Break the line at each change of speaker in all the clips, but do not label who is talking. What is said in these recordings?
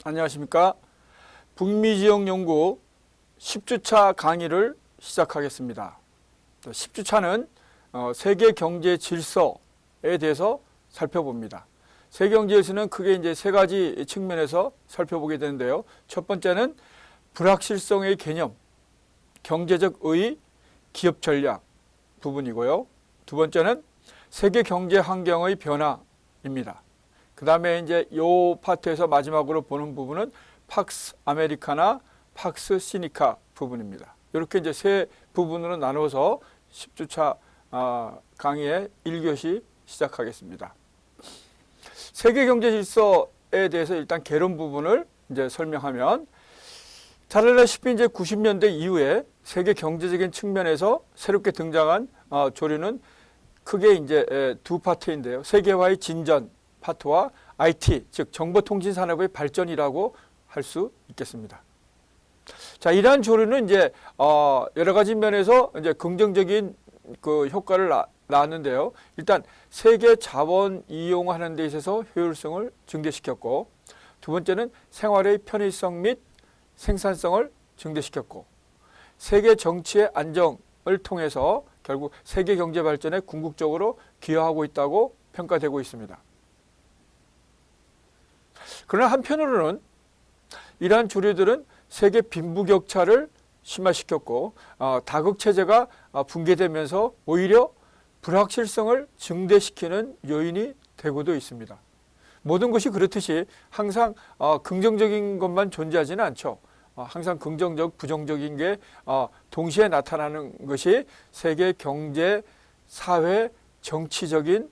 안녕하십니까. 북미지역연구 10주차 강의를 시작하겠습니다. 10주차는 세계 경제 질서에 대해서 살펴봅니다. 세계 경제에서는 크게 이제 세 가지 측면에서 살펴보게 되는데요. 첫 번째는 불확실성의 개념, 경제적 의의, 기업 전략 부분이고요. 두 번째는 세계 경제 환경의 변화입니다. 그 다음에 이제 요 파트에서 마지막으로 보는 부분은 팍스 아메리카나, 팍스 시니카 부분입니다. 이렇게 이제 세 부분으로 나눠서 10주차 강의의 1교시 시작하겠습니다. 세계 경제 질서에 대해서 일단 개론 부분을 이제 설명하면, 잘 알다시피 이제 90년대 이후에 세계 경제적인 측면에서 새롭게 등장한 조류는 크게 이제 두 파트인데요. 세계화의 진전 파트와 IT, 즉 정보통신 산업의 발전이라고 할 수 있겠습니다. 자, 이러한 조류는 이제 여러 가지 면에서 이제 긍정적인 그 효과를 낳았는데요. 일단 세계 자원 이용하는 데 있어서 효율성을 증대시켰고, 두 번째는 생활의 편의성 및 생산성을 증대시켰고, 세계 정치의 안정을 통해서 결국 세계 경제 발전에 궁극적으로 기여하고 있다고 평가되고 있습니다. 그러나 한편으로는 이러한 조류들은 세계 빈부격차를 심화시켰고, 다극체제가 붕괴되면서 오히려 불확실성을 증대시키는 요인이 되고도 있습니다. 모든 것이 그렇듯이 항상 긍정적인 것만 존재하지는 않죠. 항상 긍정적, 부정적인 게 동시에 나타나는 것이 세계 경제, 사회, 정치적인,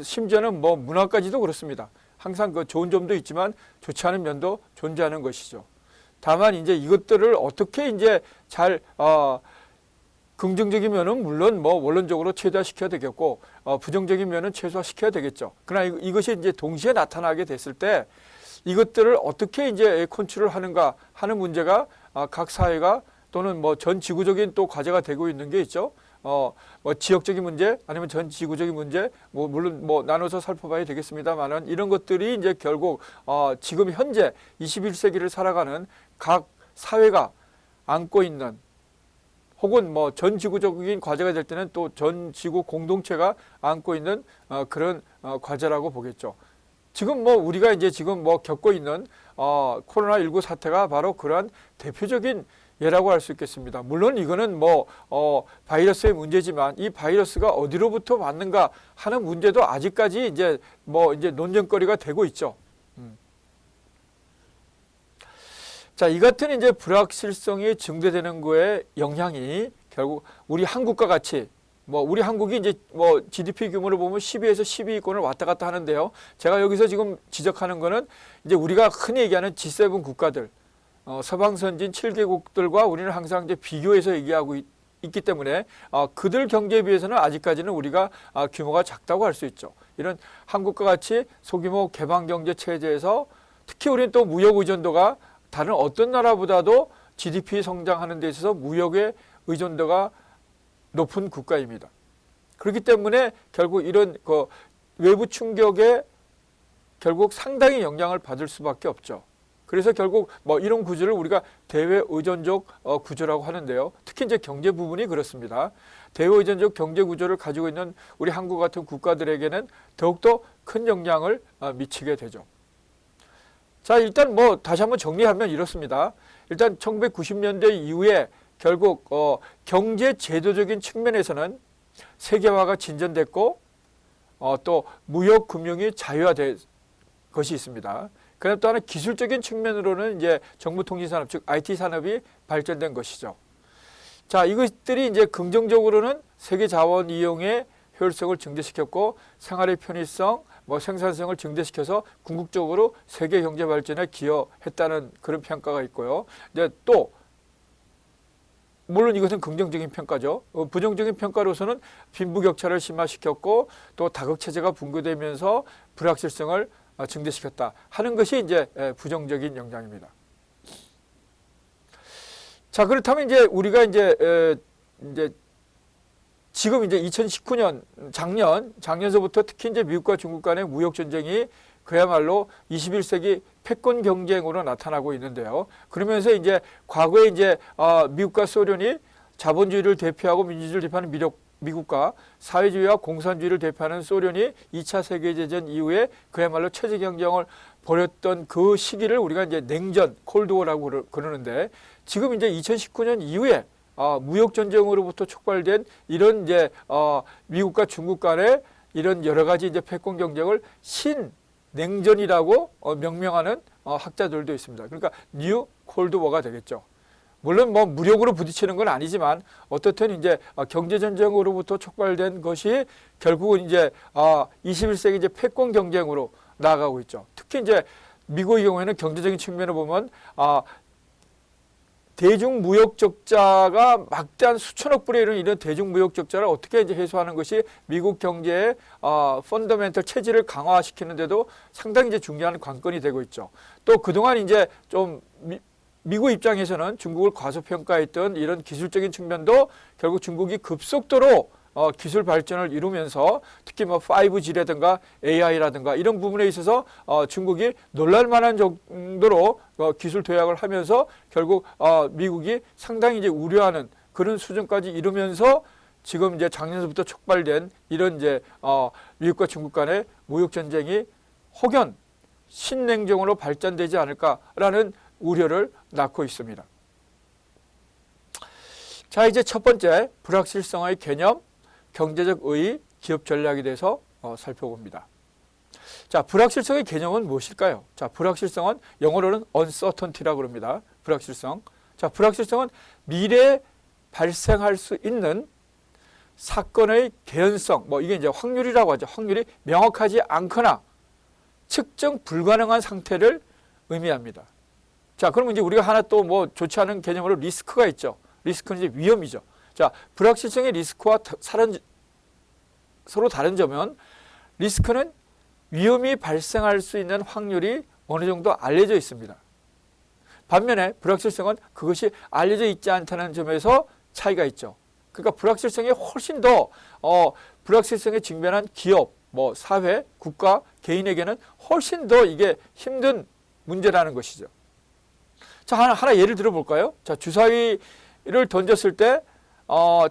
심지어는 뭐 문화까지도 그렇습니다. 항상 그 좋은 점도 있지만 좋지 않은 면도 존재하는 것이죠. 다만 이제 이것들을 어떻게 이제 잘 긍정적인 면은 물론 뭐 원론적으로 최대화시켜야 되겠고, 부정적인 면은 최소화시켜야 되겠죠. 그러나 이것이 이제 동시에 나타나게 됐을 때 이것들을 어떻게 이제 컨트롤 하는가 하는 문제가 각 사회가 또는 뭐 전 지구적인 또 과제가 되고 있는 게 있죠. 뭐 지역적인 문제 아니면 전 지구적인 문제, 뭐 물론 뭐 나눠서 살펴봐야 되겠습니다만은, 이런 것들이 이제 결국 지금 현재 21세기를 살아가는 각 사회가 안고 있는, 혹은 뭐 전 지구적인 과제가 될 때는 또 전 지구 공동체가 안고 있는 그런 과제라고 보겠죠. 지금 뭐 우리가 이제 지금 뭐 겪고 있는 코로나19 사태가 바로 그러한 대표적인 예라고 할 수 있겠습니다. 물론 이거는 뭐 바이러스의 문제지만 이 바이러스가 어디로부터 왔는가 하는 문제도 아직까지 이제 뭐 이제 논쟁거리가 되고 있죠. 자, 이 같은 이제 불확실성이 증대되는 거에 영향이 결국 우리 한국과 같이, 뭐 우리 한국이 이제 뭐 GDP 규모를 보면 10위에서 12위권을 왔다 갔다 하는데요. 제가 여기서 지금 지적하는 거는 이제 우리가 흔히 얘기하는 G7 국가들, 서방 선진 7개국들과 우리는 항상 이제 비교해서 얘기하고 있기 때문에 그들 경제에 비해서는 아직까지는 우리가 규모가 작다고 할 수 있죠. 이런 한국과 같이 소규모 개방 경제 체제에서 특히 우리는 또 무역 의존도가 다른 어떤 나라보다도 GDP 성장하는 데 있어서 무역의 의존도가 높은 국가입니다. 그렇기 때문에 결국 이런 그 외부 충격에 결국 상당히 영향을 받을 수밖에 없죠. 그래서 결국 뭐 이런 구조를 우리가 대외 의존적 구조라고 하는데요. 특히 이제 경제 부분이 그렇습니다. 대외 의존적 경제 구조를 가지고 있는 우리 한국 같은 국가들에게는 더욱더 큰 영향을 미치게 되죠. 자, 일단 뭐 다시 한번 정리하면 이렇습니다. 일단 1990년대 이후에 결국 경제 제도적인 측면에서는 세계화가 진전됐고, 또 무역 금융이 자유화된 것이 있습니다. 그다음 또 하나 기술적인 측면으로는 이제 정보통신산업, 즉 IT 산업이 발전된 것이죠. 자, 이것들이 이제 긍정적으로는 세계 자원 이용의 효율성을 증대시켰고, 생활의 편의성, 뭐 생산성을 증대시켜서 궁극적으로 세계 경제 발전에 기여했다는 그런 평가가 있고요. 이제 또 물론 이것은 긍정적인 평가죠. 부정적인 평가로서는 빈부격차를 심화시켰고, 또 다극체제가 붕괴되면서 불확실성을 증대시켰다 하는 것이 이제 부정적인 영향입니다. 자, 그렇다면 이제 우리가 이제 지금 이제 2019년 작년서부터 특히 이제 미국과 중국 간의 무역 전쟁이 그야말로 21세기 패권 경쟁으로 나타나고 있는데요. 그러면서 이제 과거에 이제 미국과 소련이 자본주의를 대표하고 민주주의를 대표하는 미국과 사회주의와 공산주의를 대표하는 소련이 2차 세계대전 이후에 그야말로 체제 경쟁을 벌였던 그 시기를 우리가 이제 냉전, 콜드워라고 그러는데, 지금 이제 2019년 이후에 무역 전쟁으로부터 촉발된 이런 이제 미국과 중국 간의 이런 여러 가지 이제 패권 경쟁을 신냉전이라고 명명하는 학자들도 있습니다. 그러니까 뉴 콜드워가 되겠죠. 물론 뭐 무력으로 부딪히는 건 아니지만 어떻든 이제 경제 전쟁으로부터 촉발된 것이 결국은 이제 21세기 이제 패권 경쟁으로 나아가고 있죠. 특히 이제 미국의 경우에는 경제적인 측면을 보면 대중무역 적자가 막대한 수천억 불에 이르는 이런 대중무역 적자를 어떻게 이제 해소하는 것이 미국 경제의 펀더멘털 체질을 강화시키는데도 상당히 이제 중요한 관건이 되고 있죠. 또 그동안 이제 좀 미국 입장에서는 중국을 과소평가했던 이런 기술적인 측면도 결국 중국이 급속도로 기술 발전을 이루면서 특히 뭐 5G라든가 AI라든가 이런 부분에 있어서 중국이 놀랄만한 정도로 기술 도약을 하면서 결국 미국이 상당히 이제 우려하는 그런 수준까지 이루면서 지금 이제 작년부터 촉발된 이런 이제 미국과 중국 간의 무역 전쟁이 혹연 신냉전으로 발전되지 않을까라는 우려를 낳고 있습니다. 자, 이제 첫 번째 불확실성의 개념, 경제적 의의, 기업 전략에 대해서 살펴봅니다. 자, 불확실성의 개념은 무엇일까요? 자, 불확실성은 영어로는 uncertainty라고 그럽니다. 불확실성. 자, 불확실성은 미래에 발생할 수 있는 사건의 개연성, 뭐 이게 이제 확률이라고 하죠. 확률이 명확하지 않거나 측정 불가능한 상태를 의미합니다. 자, 그러면 이제 우리가 하나 또 뭐 좋지 않은 개념으로 리스크가 있죠. 리스크는 이제 위험이죠. 자, 불확실성의 리스크와 서로 다른 점은 리스크는 위험이 발생할 수 있는 확률이 어느 정도 알려져 있습니다. 반면에 불확실성은 그것이 알려져 있지 않다는 점에서 차이가 있죠. 그러니까 불확실성이 훨씬 더 불확실성에 직면한 기업, 뭐 사회, 국가, 개인에게는 훨씬 더 이게 힘든 문제라는 것이죠. 자, 하나 예를 들어볼까요? 자, 주사위를 던졌을 때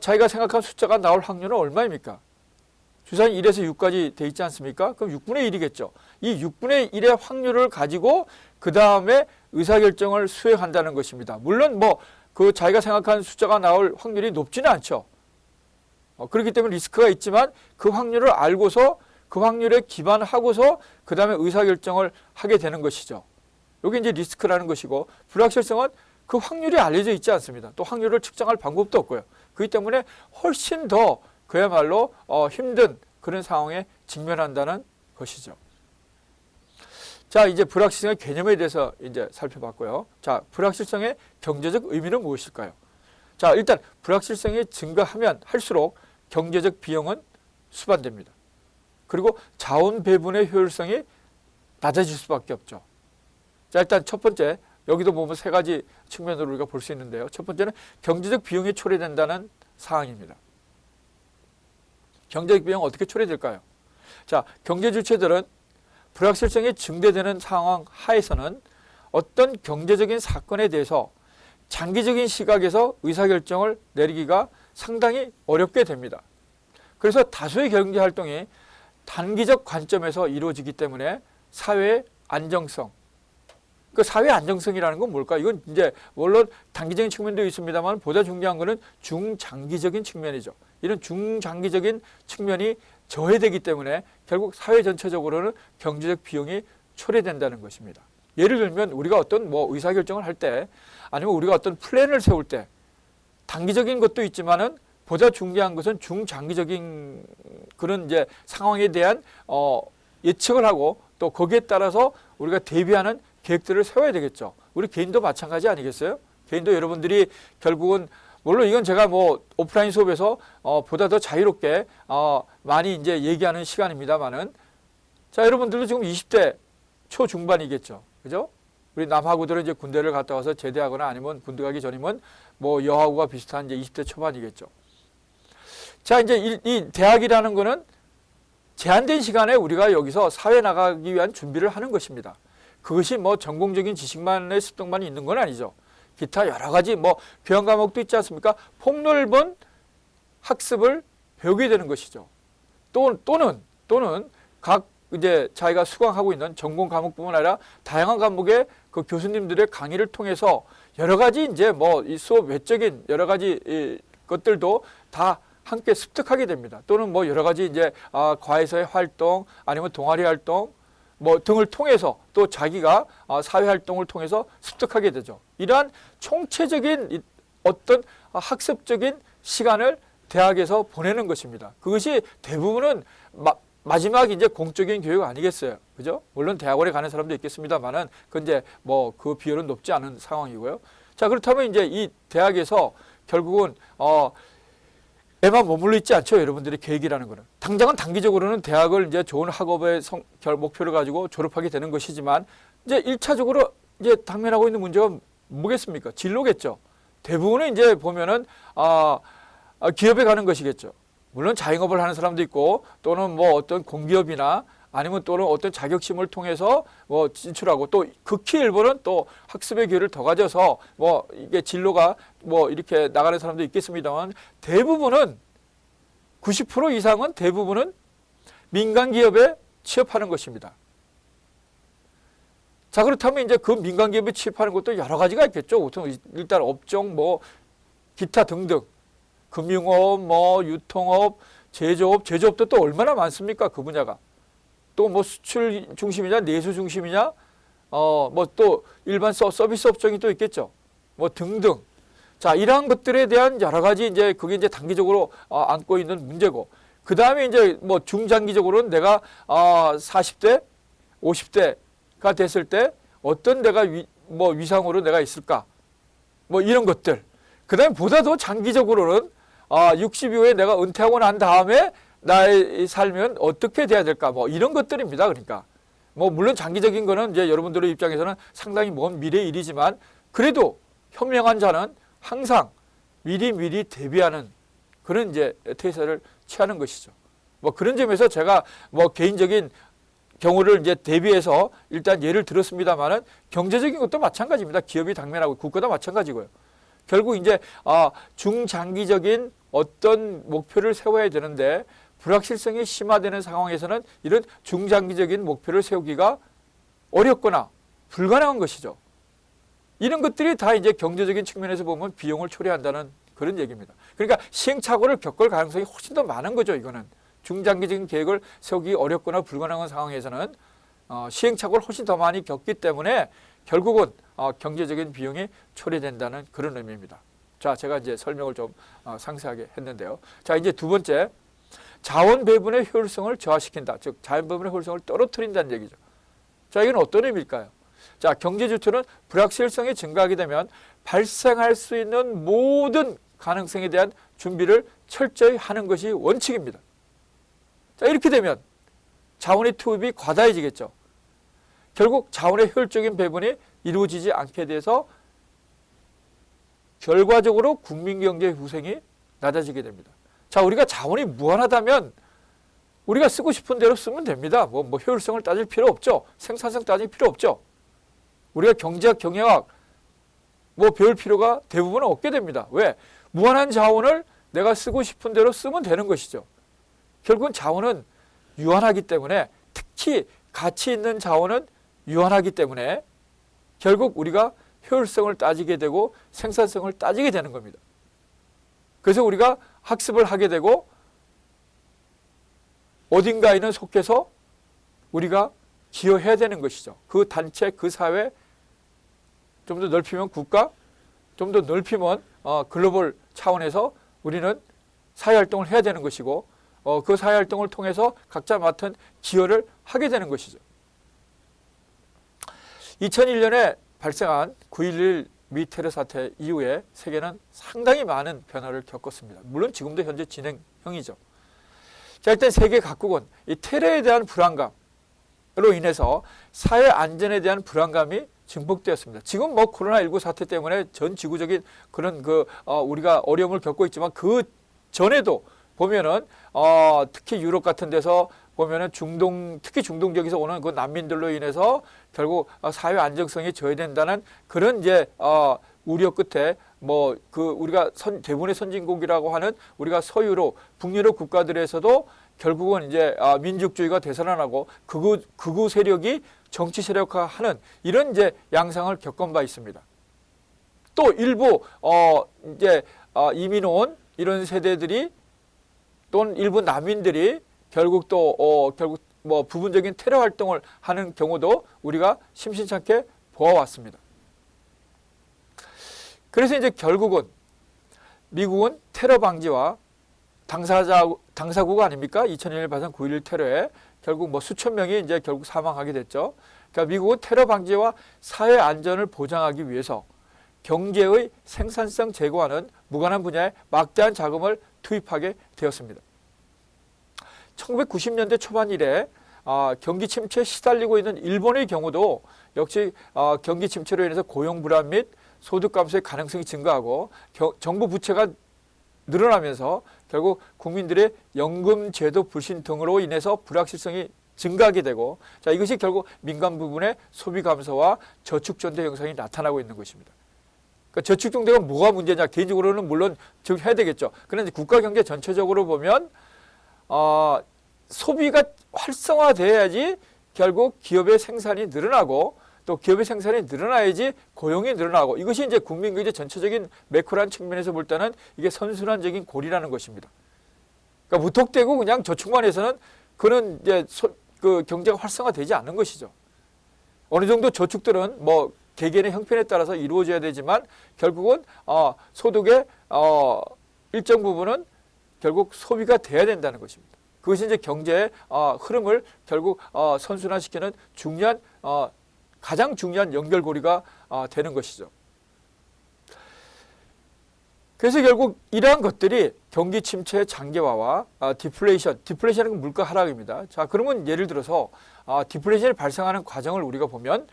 자기가 생각한 숫자가 나올 확률은 얼마입니까? 주사위 1에서 6까지 돼 있지 않습니까? 그럼 6분의 1이겠죠. 이 6분의 1의 확률을 가지고 그 다음에 의사결정을 수행한다는 것입니다. 물론 뭐 그 자기가 생각한 숫자가 나올 확률이 높지는 않죠. 그렇기 때문에 리스크가 있지만 그 확률을 알고서 그 확률에 기반하고서 그 다음에 의사결정을 하게 되는 것이죠. 이게 이제 리스크라는 것이고, 불확실성은 그 확률이 알려져 있지 않습니다. 또 확률을 측정할 방법도 없고요. 그렇기 때문에 훨씬 더 그야말로 힘든 그런 상황에 직면한다는 것이죠. 자, 이제 불확실성의 개념에 대해서 이제 살펴봤고요. 자, 불확실성의 경제적 의미는 무엇일까요? 자, 일단 불확실성이 증가하면 할수록 경제적 비용은 수반됩니다. 그리고 자원 배분의 효율성이 낮아질 수밖에 없죠. 자, 일단 첫 번째, 여기도 보면 세 가지 측면으로 우리가 볼 수 있는데요. 첫 번째는 경제적 비용이 초래된다는 사항입니다. 경제적 비용은 어떻게 초래될까요? 자, 경제 주체들은 불확실성이 증대되는 상황 하에서는 어떤 경제적인 사건에 대해서 장기적인 시각에서 의사결정을 내리기가 상당히 어렵게 됩니다. 그래서 다수의 경제활동이 단기적 관점에서 이루어지기 때문에 사회의 안정성, 그 사회 안정성이라는 건 뭘까? 이건 이제 물론 단기적인 측면도 있습니다만 보다 중요한 것은 중장기적인 측면이죠. 이런 중장기적인 측면이 저해되기 때문에 결국 사회 전체적으로는 경제적 비용이 초래된다는 것입니다. 예를 들면 우리가 어떤 뭐 의사결정을 할 때, 아니면 우리가 어떤 플랜을 세울 때 단기적인 것도 있지만은 보다 중요한 것은 중장기적인 그런 이제 상황에 대한 예측을 하고 또 거기에 따라서 우리가 대비하는 계획들을 세워야 되겠죠. 우리 개인도 마찬가지 아니겠어요? 개인도 여러분들이 결국은 물론 이건 제가 뭐 오프라인 수업에서 보다 더 자유롭게 많이 이제 얘기하는 시간입니다만은, 자, 여러분들도 지금 20대 초중반이겠죠. 그죠? 우리 남하고들은 이제 군대를 갔다 와서 제대하거나 아니면 군대 가기 전이면 뭐 여하고가 비슷한 이제 20대 초반이겠죠. 자, 이제 이 대학이라는 거는 제한된 시간에 우리가 여기서 사회 나가기 위한 준비를 하는 것입니다. 그것이 뭐 전공적인 지식만의 습득만 있는 건 아니죠. 기타 여러 가지 뭐 교양 과목도 있지 않습니까? 폭넓은 학습을 배우게 되는 것이죠. 또는 각 이제 자기가 수강하고 있는 전공 과목뿐만 아니라 다양한 과목의 그 교수님들의 강의를 통해서 여러 가지 이제 뭐 이 수업 외적인 여러 가지 이 것들도 다 함께 습득하게 됩니다. 또는 뭐 여러 가지 이제 과외서의 활동 아니면 동아리 활동 뭐 등을 통해서 또 자기가 사회 활동을 통해서 습득하게 되죠. 이러한 총체적인 어떤 학습적인 시간을 대학에서 보내는 것입니다. 그것이 대부분은 마지막 이제 공적인 교육 아니겠어요. 그죠? 물론 대학원에 가는 사람도 있겠습니다만은 그건 이제 뭐 그 비율은 높지 않은 상황이고요. 자, 그렇다면 이제 이 대학에서 결국은 에만 머물러 있지 않죠. 여러분들의 계획이라는 거는. 당장은 단기적으로는 대학을 이제 좋은 학업의 목표를 가지고 졸업하게 되는 것이지만 이제 1차적으로 이제 당면하고 있는 문제가 뭐겠습니까? 진로겠죠. 대부분은 이제 보면은 기업에 가는 것이겠죠. 물론 자영업을 하는 사람도 있고 또는 뭐 어떤 공기업이나 아니면 또는 어떤 자격심을 통해서 뭐 진출하고 또 극히 일부는 또 학습의 기회를 더 가져서 뭐 이게 진로가 뭐 이렇게 나가는 사람도 있겠습니다만 대부분은 90% 이상은 대부분은 민간 기업에 취업하는 것입니다. 자, 그렇다면 이제 그 민간 기업에 취업하는 것도 여러 가지가 있겠죠. 우선 일단 업종 뭐 기타 등등 금융업 뭐 유통업 제조업도 또 얼마나 많습니까? 그 분야가. 또 뭐 수출 중심이냐 내수 중심이냐 뭐 또 일반 서비스 업종이 또 있겠죠. 뭐 등등. 자, 이러한 것들에 대한 여러 가지 이제 그게 이제 단기적으로 안고 있는 문제고 그 다음에 이제 뭐 중장기적으로는 내가 40대 50대가 됐을 때 어떤 내가 위상으로 내가 있을까 뭐 이런 것들. 그 다음에 보다 더 장기적으로는 60 이후에 내가 은퇴하고 난 다음에 나의 삶은 어떻게 돼야 될까 뭐 이런 것들입니다. 그러니까 뭐 물론 장기적인 거는 이제 여러분들의 입장에서는 상당히 먼 미래의 일이지만 그래도 현명한 자는 항상 미리 대비하는 그런 이제 태세를 취하는 것이죠. 뭐 그런 점에서 제가 뭐 개인적인 경우를 이제 대비해서 일단 예를 들었습니다만은 경제적인 것도 마찬가지입니다. 기업이 당면하고 국가도 마찬가지고요. 결국 이제 중장기적인 어떤 목표를 세워야 되는데 불확실성이 심화되는 상황에서는 이런 중장기적인 목표를 세우기가 어렵거나 불가능한 것이죠. 이런 것들이 다 이제 경제적인 측면에서 보면 비용을 초래한다는 그런 얘기입니다. 그러니까 시행착오를 겪을 가능성이 훨씬 더 많은 거죠. 이거는 중장기적인 계획을 세우기 어렵거나 불가능한 상황에서는 시행착오를 훨씬 더 많이 겪기 때문에 결국은 경제적인 비용이 초래된다는 그런 의미입니다. 자, 제가 이제 설명을 좀 상세하게 했는데요. 자, 이제 두 번째, 자원 배분의 효율성을 저하시킨다. 즉, 자원 배분의 효율성을 떨어뜨린다는 얘기죠. 자, 이건 어떤 의미일까요? 자, 경제주투는 불확실성이 증가하게 되면 발생할 수 있는 모든 가능성에 대한 준비를 철저히 하는 것이 원칙입니다. 자, 이렇게 되면 자원의 투입이 과다해지겠죠. 결국 자원의 효율적인 배분이 이루어지지 않게 돼서 결과적으로 국민경제 후생이 낮아지게 됩니다. 자, 우리가 자원이 무한하다면 우리가 쓰고 싶은 대로 쓰면 됩니다. 뭐 효율성을 따질 필요 없죠. 생산성 따질 필요 없죠. 우리가 경제학, 경영학 배울 필요가 대부분 없게 됩니다. 왜? 무한한 자원을 내가 쓰고 싶은 대로 쓰면 되는 것이죠. 결국은 자원은 유한하기 때문에 특히 가치 있는 자원은 유한하기 때문에 결국 우리가 효율성을 따지게 되고 생산성을 따지게 되는 겁니다. 그래서 우리가 학습을 하게 되고 어딘가에는 속해서 우리가 기여해야 되는 것이죠. 그 단체, 그 사회, 좀 더 넓히면 국가, 좀 더 넓히면 글로벌 차원에서 우리는 사회활동을 해야 되는 것이고 그 사회활동을 통해서 각자 맡은 기여를 하게 되는 것이죠. 2001년에 발생한 9.11 미테러 사태 이후에 세계는 상당히 많은 변화를 겪었습니다. 물론 지금도 현재 진행형이죠. 자, 일단 세계 각국은 이 테러에 대한 불안감으로 인해서 사회 안전에 대한 불안감이 증폭되었습니다. 지금 코로나19 사태 때문에 전 지구적인 그런 우리가 어려움을 겪고 있지만 그 전에도 보면은 특히 유럽 같은 데서 보면은 특히 중동 지역에서 오는 그 난민들로 인해서 결국 사회 안정성이 저해된다는 그런 이제 우려 끝에 뭐 우리가 대부분의 선진국이라고 하는 우리가 서유럽, 북유럽 국가들에서도 결국은 이제 민족주의가 되살아나고 극우 세력이 정치 세력화하는 이런 이제 양상을 겪은 바 있습니다. 또 일부 이제 이민 온 이런 세대들이 또는 일부 난민들이 결국 뭐 부분적인 테러 활동을 하는 경우도 우리가 심심찮게 보아왔습니다. 그래서 이제 결국은 미국은 테러 방지와 당사국가 아닙니까? 2001년 발생 9.11 테러에 결국 뭐 수천 명이 이제 결국 사망하게 됐죠. 그러니까 미국은 테러 방지와 사회 안전을 보장하기 위해서 경제의 생산성 제고하는 무관한 분야에 막대한 자금을 투입하게 되었습니다. 1990년대 초반 이래 경기 침체에 시달리고 있는 일본의 경우도 역시 경기 침체로 인해서 고용 불안 및 소득 감소의 가능성이 증가하고 정부 부채가 늘어나면서 결국 국민들의 연금 제도 불신 등으로 인해서 불확실성이 증가하게 되고 이것이 결국 민간 부분의 소비 감소와 저축 전대 현상이 나타나고 있는 것입니다. 그러니까 저축 정도가 뭐가 문제냐? 개인적으로는 물론 해야 되겠죠. 그런데 국가 경제 전체적으로 보면 소비가 활성화돼야지 결국 기업의 생산이 늘어나고 또 기업의 생산이 늘어나야지 고용이 늘어나고 이것이 이제 국민 경제 전체적인 매크로한 측면에서 볼 때는 이게 선순환적인 고리라는 것입니다. 그러니까 무턱대고 그냥 저축만 해서는 그런 이제 그 경제가 활성화되지 않는 것이죠. 어느 정도 저축들은 뭐 개개인의 형편에 따라서 이루어져야 되지만 결국은 소득의 일정 부분은 결국 소비가 돼야 된다는 것입니다. 그것이 이제 경제의 흐름을 결국 선순환시키는 가장 중요한 연결고리가 되는 것이죠. 그래서 결국 이러한 것들이 경기 침체의 장기화와 디플레이션은 물가 하락입니다. 자, 그러면 예를 들어서 디플레이션이 발생하는 과정을 우리가 보면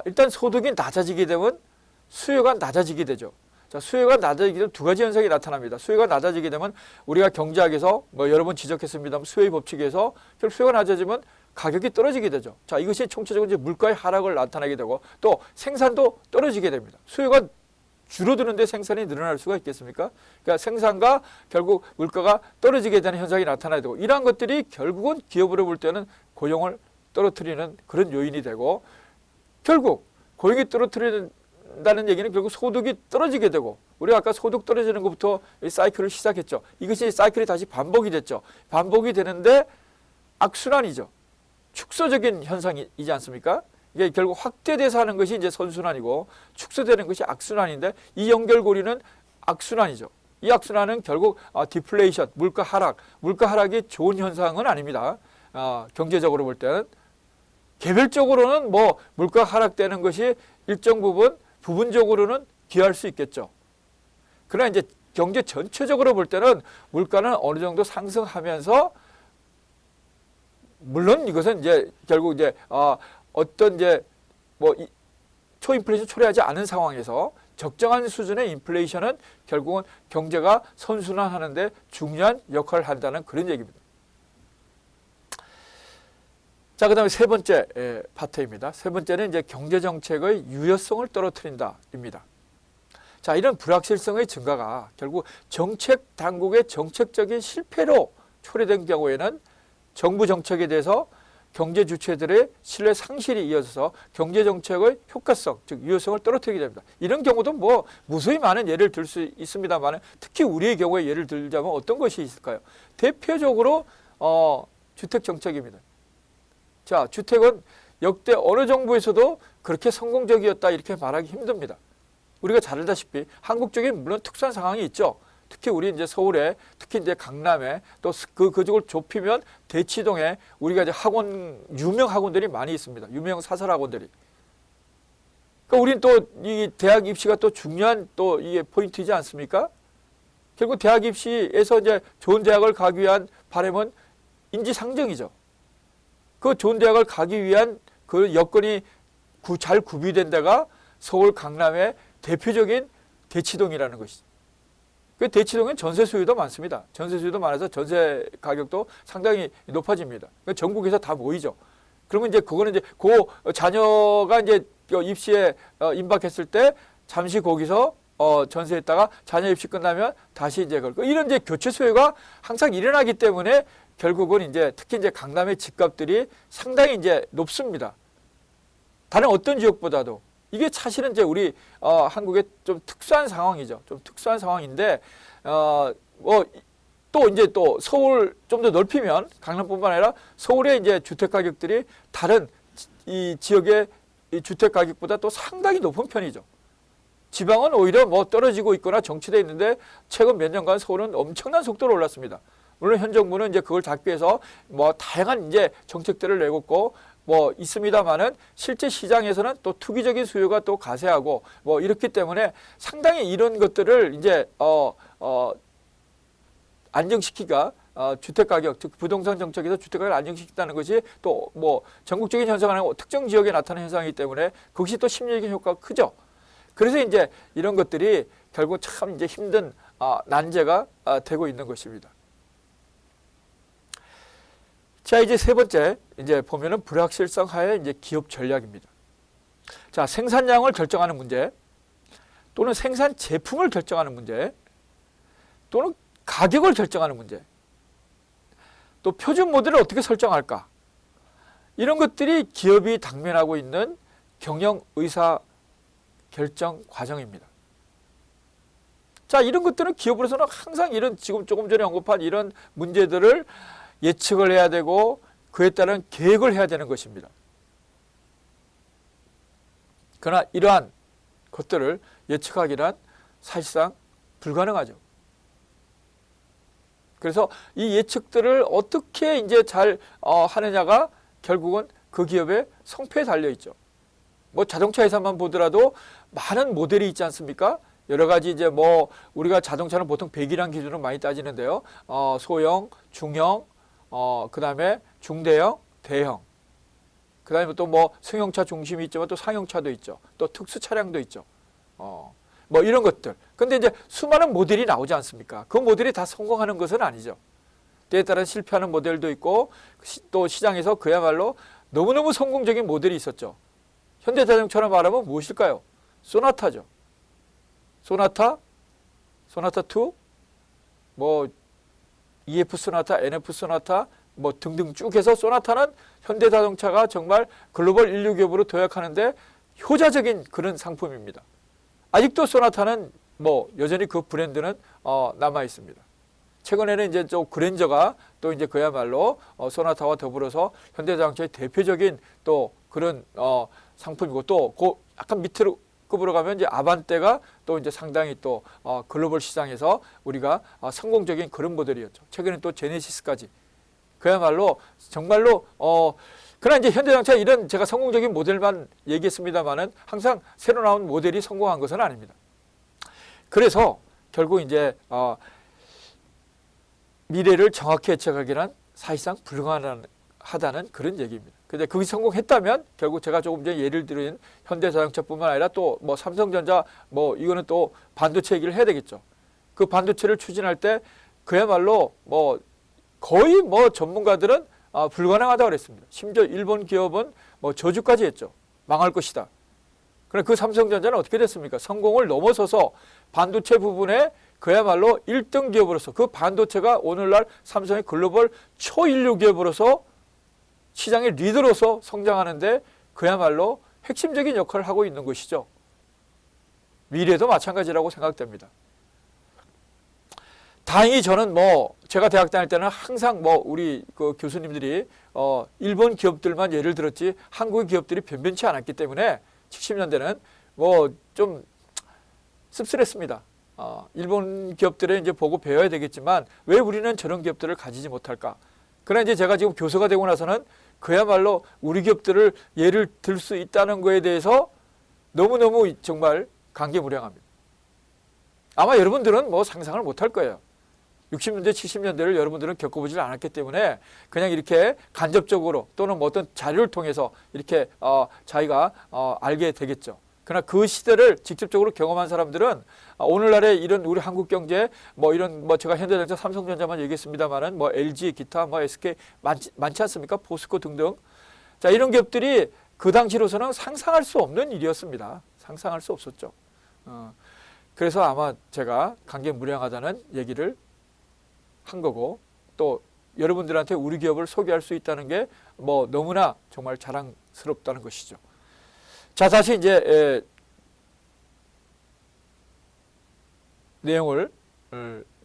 일단 소득이 낮아지게 되면 수요가 낮아지게 되죠. 자, 수요가 낮아지게 되면 두 가지 현상이 나타납니다. 수요가 낮아지게 되면 우리가 경제학에서 뭐 여러 번 지적했습니다만 수요의 법칙에서 결국 수요가 낮아지면 가격이 떨어지게 되죠. 자, 이것이 총체적으로 이제 물가의 하락을 나타나게 되고 또 생산도 떨어지게 됩니다. 수요가 줄어드는데 생산이 늘어날 수가 있겠습니까? 그러니까 생산과 결국 물가가 떨어지게 되는 현상이 나타나게 되고 이러한 것들이 결국은 기업으로 볼 때는 고용을 떨어뜨리는 그런 요인이 되고 결국 고용이 떨어뜨린다는 얘기는 결국 소득이 떨어지게 되고 우리가 아까 소득 떨어지는 것부터 이 사이클을 시작했죠. 이것이 사이클이 다시 반복이 됐죠. 반복이 되는데 악순환이죠. 축소적인 현상이지 않습니까? 이게 결국 확대돼서 하는 것이 이제 선순환이고 축소되는 것이 악순환인데 이 연결고리는 악순환이죠. 이 악순환은 결국 디플레이션, 물가 하락이 좋은 현상은 아닙니다. 경제적으로 볼 때는 개별적으로는 뭐 물가 하락되는 것이 일정 부분적으로는 기여할 수 있겠죠. 그러나 이제 경제 전체적으로 볼 때는 물가는 어느 정도 상승하면서 물론 이것은 이제 결국 이제 어떤 이제 뭐 초인플레이션 초래하지 않은 상황에서 적정한 수준의 인플레이션은 결국은 경제가 선순환하는데 중요한 역할을 한다는 그런 얘기입니다. 자, 그다음에 세 번째 파트입니다. 세 번째는 이제 경제 정책의 유효성을 떨어뜨린다입니다. 자, 이런 불확실성의 증가가 결국 정책 당국의 정책적인 실패로 초래된 경우에는 정부 정책에 대해서 경제 주체들의 신뢰 상실이 이어져서 경제 정책의 효과성, 즉 유효성을 떨어뜨리게 됩니다. 이런 경우도 뭐 무수히 많은 예를 들 수 있습니다만 특히 우리의 경우에 예를 들자면 어떤 것이 있을까요? 대표적으로 주택 정책입니다. 자, 주택은 역대 어느 정부에서도 그렇게 성공적이었다 이렇게 말하기 힘듭니다. 우리가 잘 알다시피 한국적인 물론 특수한 상황이 있죠. 특히 우리 이제 서울에, 특히 이제 강남에 또 그쪽을 좁히면 대치동에 우리가 이제 유명 학원들이 많이 있습니다. 유명 사설 학원들이. 그러니까 우리는 또 이 대학 입시가 또 중요한 또 이게 포인트이지 않습니까? 결국 대학 입시에서 이제 좋은 대학을 가기 위한 바람은 인지상정이죠. 그 좋은 대학을 가기 위한 그 여건이 잘 구비된 데가 서울 강남의 대표적인 대치동이라는 것이죠. 그 대치동엔 전세 수요도 많습니다. 전세 수요도 많아서 전세 가격도 상당히 높아집니다. 그러니까 전국에서 다 모이죠. 그러면 이제 그거는 이제 그 자녀가 이제 입시에 임박했을 때 잠시 거기서 전세했다가 자녀 입시 끝나면 다시 이제 이런 이제 교체 수요가 항상 일어나기 때문에 결국은 이제 특히 이제 강남의 집값들이 상당히 이제 높습니다. 다른 어떤 지역보다도. 이게 사실은 이제 우리 한국의 좀 특수한 상황이죠. 좀 특수한 상황인데 또 이제 또 서울 좀 더 넓히면 강남뿐만 아니라 서울의 이제 주택 가격들이 다른 이 지역의 이 주택 가격보다 또 상당히 높은 편이죠. 지방은 오히려 뭐 떨어지고 있거나 정체돼 있는데 최근 몇 년간 서울은 엄청난 속도로 올랐습니다. 물론 현 정부는 이제 그걸 잡기 위해서 뭐 다양한 이제 정책들을 내고 있고 뭐 있습니다만은 실제 시장에서는 또 투기적인 수요가 또 가세하고 뭐 이렇기 때문에 상당히 이런 것들을 이제 안정시키기가 주택 가격, 즉 부동산 정책에서 주택 가격을 안정시킨다는 것이 또 뭐 전국적인 현상이 아니고 특정 지역에 나타나는 현상이기 때문에 그것이 또 심리적인 효과가 크죠. 그래서 이제 이런 것들이 결국 참 이제 힘든 난제가 되고 있는 것입니다. 자, 이제 세 번째 이제 보면은 불확실성 하에 이제 기업 전략입니다. 자, 생산량을 결정하는 문제, 또는 생산 제품을 결정하는 문제, 또는 가격을 결정하는 문제, 또 표준 모델을 어떻게 설정할까? 이런 것들이 기업이 당면하고 있는 경영 의사 결정 과정입니다. 자, 이런 것들은 기업으로서는 항상 이런 지금 조금 전에 언급한 이런 문제들을 예측을 해야 되고 그에 따른 계획을 해야 되는 것입니다. 그러나 이러한 것들을 예측하기란 사실상 불가능하죠. 그래서 이 예측들을 어떻게 이제 잘 하느냐가 결국은 그 기업의 성패에 달려 있죠. 뭐 자동차 회사만 보더라도 많은 모델이 있지 않습니까? 여러 가지 이제 뭐 우리가 자동차는 보통 100이라는 기준으로 많이 따지는데요. 소형, 중형, 그다음에 중대형, 대형. 그다음에 또 뭐 승용차 중심이 있지만 또 상용차도 있죠. 또 특수 차량도 있죠. 뭐 이런 것들. 근데 이제 수많은 모델이 나오지 않습니까? 그 모델이 다 성공하는 것은 아니죠. 때에 따라 실패하는 모델도 있고 또 시장에서 그야말로 너무너무 성공적인 모델이 있었죠. 현대자동차로 말하면 무엇일까요? 소나타죠. 소나타, 소나타2, 뭐 EF 소나타, NF 소나타 뭐 등등 쭉 해서 소나타는 현대자동차가 정말 글로벌 인류 기업으로 도약하는데 효자적인 그런 상품입니다. 아직도 소나타는 뭐 여전히 그 브랜드는 남아 있습니다. 최근에는 이제 또 그랜저가 또 이제 그야말로 소나타와 더불어서 현대자동차의 대표적인 또 그런 상품이고 또 그 약간 밑으로 급으로 가면 이제 아반떼가 또 이제 상당히 또 글로벌 시장에서 우리가 성공적인 그런 모델이었죠. 최근에 또 제네시스까지 그야말로 정말로 그러나 이제 현대자동차 이런 제가 성공적인 모델만 얘기했습니다만은 항상 새로 나온 모델이 성공한 것은 아닙니다. 그래서 결국 이제 미래를 정확히 예측하기란 사실상 불가능하다는 그런 얘기입니다. 근데 그게 성공했다면 결국 제가 조금 전에 예를 들은 현대자동차뿐만 아니라 또 뭐 삼성전자 뭐 이거는 또 반도체 얘기를 해야 되겠죠. 그 반도체를 추진할 때 그야말로 뭐 거의 뭐 전문가들은 불가능하다고 그랬습니다. 심지어 일본 기업은 뭐 저주까지 했죠. 망할 것이다. 그런데 그 삼성전자는 어떻게 됐습니까? 성공을 넘어서서 반도체 부분에 그야말로 1등 기업으로서 그 반도체가 오늘날 삼성의 글로벌 초인류 기업으로서 시장의 리더로서 성장하는데 그야말로 핵심적인 역할을 하고 있는 것이죠. 미래도 마찬가지라고 생각됩니다. 다행히 저는 뭐 제가 대학 다닐 때는 항상 뭐 우리 그 교수님들이 일본 기업들만 예를 들었지 한국의 기업들이 변변치 않았기 때문에 70년대는 뭐 좀 씁쓸했습니다. 일본 기업들을 이제 보고 배워야 되겠지만 왜 우리는 저런 기업들을 가지지 못할까? 그러나 이제 제가 지금 교수가 되고 나서는 그야말로 우리 기업들을 예를 들 수 있다는 거에 대해서 너무너무 정말 감개무량합니다. 아마 여러분들은 뭐 상상을 못할 거예요. 60년대, 70년대를 여러분들은 겪어보지 않았기 때문에 그냥 이렇게 간접적으로 또는 뭐 어떤 자료를 통해서 이렇게 자기가 알게 되겠죠. 그러나 그 시대를 직접적으로 경험한 사람들은 오늘날의 이런 우리 한국 경제 뭐 이런 뭐 제가 현대자동차, 삼성전자만 얘기했습니다만은 뭐 LG, 기타, 뭐 SK 많지 않습니까? 포스코 등등. 자, 이런 기업들이 그 당시로서는 상상할 수 없는 일이었습니다. 상상할 수 없었죠. 그래서 아마 제가 강경무량하다는 얘기를 한 거고, 또 여러분들한테 우리 기업을 소개할 수 있다는 게 뭐 너무나 정말 자랑스럽다는 것이죠. 자, 다시 이제 내용을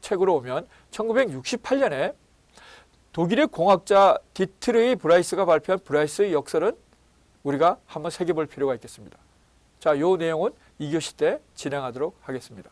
책으로 오면 1968년에 독일의 공학자 디트르히 브라이스가 발표한 브라이스의 역설은 우리가 한번 새겨볼 필요가 있겠습니다. 자, 요 내용은 2교시 때 진행하도록 하겠습니다.